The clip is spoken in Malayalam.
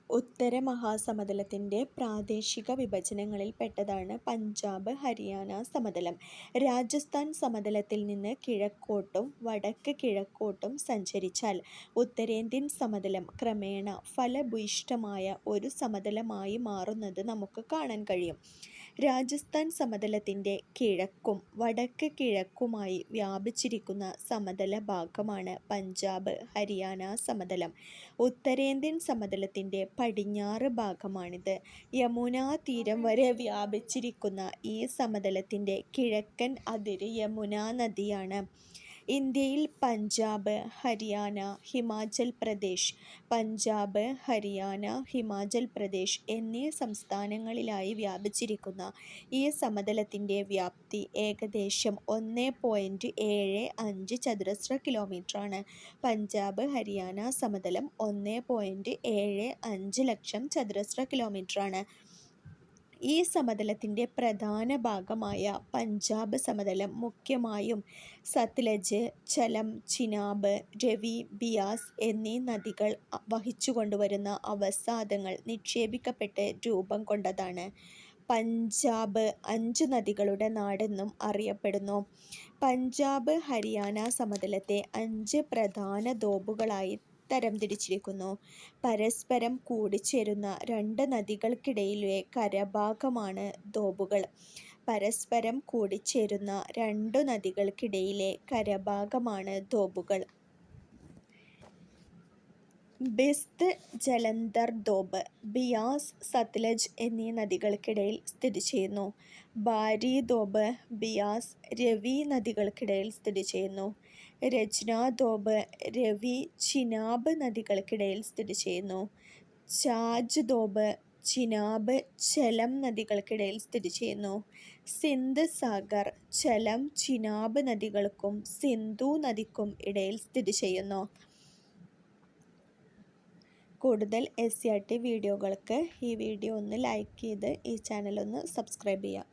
ഉത്തര മഹാസമതലത്തിൻ്റെ പ്രാദേശിക വിഭജനങ്ങളിൽ പെട്ടതാണ് പഞ്ചാബ് ഹരിയാന സമതലം. രാജസ്ഥാൻ സമതലത്തിൽ നിന്ന് കിഴക്കോട്ടും വടക്ക് കിഴക്കോട്ടും സഞ്ചരിച്ചാൽ ഉത്തരേന്ത്യൻ സമതലം ക്രമേണ ഫലഭൂയിഷ്ഠമായ ഒരു സമതലമായി മാറുന്നത് നമുക്ക് കാണാൻ കഴിയും. രാജസ്ഥാൻ സമതലത്തിൻ്റെ കിഴക്കും വടക്ക് കിഴക്കുമായി വ്യാപിച്ചിരിക്കുന്ന സമതല ഭാഗമാണ് പഞ്ചാബ് ഹരിയാന സമതലം. ഉത്തരേന്ത്യൻ സമതലത്തിൻ്റെ പടിഞ്ഞാറ് ഭാഗമാണിത്. യമുനാ തീരം വരെ വ്യാപിച്ചിരിക്കുന്ന ഈ സമതലത്തിൻ്റെ കിഴക്കൻ അതിര് യമുനാ നദിയാണ്. ഇന്ത്യയിൽ പഞ്ചാബ്, ഹരിയാന, ഹിമാചൽ പ്രദേശ്, പഞ്ചാബ്, ഹരിയാന, ഹിമാചൽ പ്രദേശ് എന്നീ സംസ്ഥാനങ്ങളിലായി വ്യാപിച്ചിരിക്കുന്ന ഈ സമതലത്തിൻ്റെ വ്യാപ്തി ഏകദേശം 1.75 ചതുരശ്ര കിലോമീറ്ററാണ്. പഞ്ചാബ് ഹരിയാന സമതലം 1.75 ലക്ഷം ചതുരശ്ര കിലോമീറ്ററാണ്. ഈ സമതലത്തിൻ്റെ പ്രധാന ഭാഗമായ പഞ്ചാബ് സമതലം മുഖ്യമായും സത്ലജ്, ഝലം, ചിനാബ്, രവി, ബിയാസ് എന്നീ നദികൾ വഹിച്ചുകൊണ്ടുവരുന്ന അവസാദങ്ങൾ നിക്ഷേപിക്കപ്പെട്ട് രൂപം കൊണ്ടതാണ്. പഞ്ചാബ് 5 നദികളുടെ നാടെന്നും അറിയപ്പെടുന്നു. പഞ്ചാബ് ഹരിയാന സമതലത്തെ 5 പ്രധാന ദോബുകളായി തരംതിരിച്ചിരിക്കുന്നു. പരസ്പരം കൂടിച്ചേരുന്ന 2 നദികൾക്കിടയിലെ കരഭാഗമാണ് ദോബുകൾ. പരസ്പരം കൂടിച്ചേരുന്ന 2 നദികൾക്കിടയിലെ കരഭാഗമാണ് ദോബുകൾ. ബിസ്ത് ജലന്ധർ ദോബ് ബിയാസ്, സത്ലജ് എന്നീ നദികൾക്കിടയിൽ സ്ഥിതി ചെയ്യുന്നു. ബാരി ദോബ് ബിയാസ്, രവി നദികൾക്കിടയിൽ സ്ഥിതി ചെയ്യുന്നു. രജ്ന ദോബ് രവി, ചിനാബ് നദികൾക്കിടയിൽ സ്ഥിതി ചെയ്യുന്നു. ഛാജ് ദോബ് ചിനാബ്, ഝലം നദികൾക്കിടയിൽ സ്ഥിതി ചെയ്യുന്നു. സിന്ധ് സാഗർ ഝലം, ചിനാബ് നദികൾക്കും സിന്ധു നദിക്കും ഇടയിൽ സ്ഥിതി ചെയ്യുന്നു. കൂടുതൽ SCERT വീഡിയോകൾക്ക് ഈ വീഡിയോ ഒന്ന് ലൈക്ക് ചെയ്ത് ഈ ചാനൽ ഒന്ന് സബ്സ്ക്രൈബ് ചെയ്യുക.